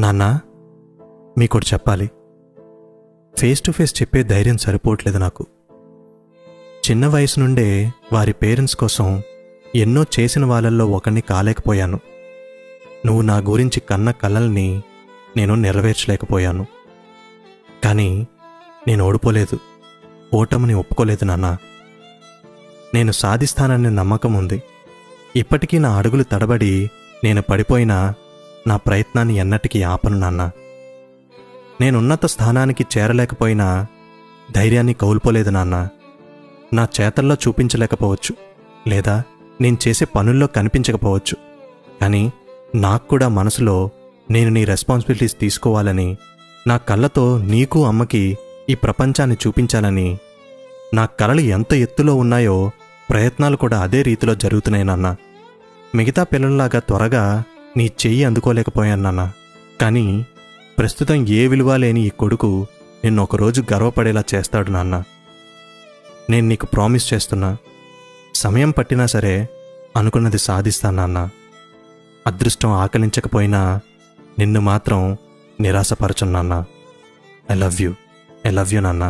నాన్న, మీకోటి చెప్పాలి. Face to face చెప్పే ధైర్యం సరిపోవట్లేదు నాకు. చిన్న వయసు నుండే వారి పేరెంట్స్ కోసం ఎన్నో చేసిన వాళ్ళల్లో ఒకరిని కాలేకపోయాను. నువ్వు నా గురించి కన్న కలల్ని నేను నెరవేర్చలేకపోయాను. కానీ నేను ఓడిపోలేదు, ఓటమిని ఒప్పుకోలేదు నాన్న. నేను సాధిస్తాననే నమ్మకం ఉంది. ఇప్పటికీ నా అడుగులు తడబడి నేను పడిపోయినా నా ప్రయత్నాన్ని ఎన్నటికీ ఆపను నాన్న. నేనున్నత స్థానానికి చేరలేకపోయినా ధైర్యాన్ని కోల్పోలేదు నాన్న. నా చేతల్లో చూపించలేకపోవచ్చు, లేదా నేను చేసే పనుల్లో కనిపించకపోవచ్చు, కానీ నాకు కూడా మనసులో నేను నీ రెస్పాన్సిబిలిటీస్ తీసుకోవాలని, నా కళ్ళతో నీకు అమ్మకి ఈ ప్రపంచాన్ని చూపించాలని, నా కలలు ఎంత ఎత్తులో ఉన్నాయో ప్రయత్నాలు కూడా అదే రీతిలో జరుగుతున్నాయి నాన్న. మిగతా పిల్లల్లాగా త్వరగా నీ చెయ్యి అందుకోలేకపోయాను నాన్న. కానీ ప్రస్తుతం ఏ విలువ లేని ఈ కొడుకు నిన్ను ఒకరోజు గర్వపడేలా చేస్తాడు నాన్న. నేను నీకు ప్రామిస్ చేస్తున్నా, సమయం పట్టినా సరే అనుకున్నది సాధిస్తాను నాన్న. అదృష్టం ఆకలించకపోయినా నిన్ను మాత్రం నిరాశపరచను నాన్న. ఐ లవ్ యూ నాన్న.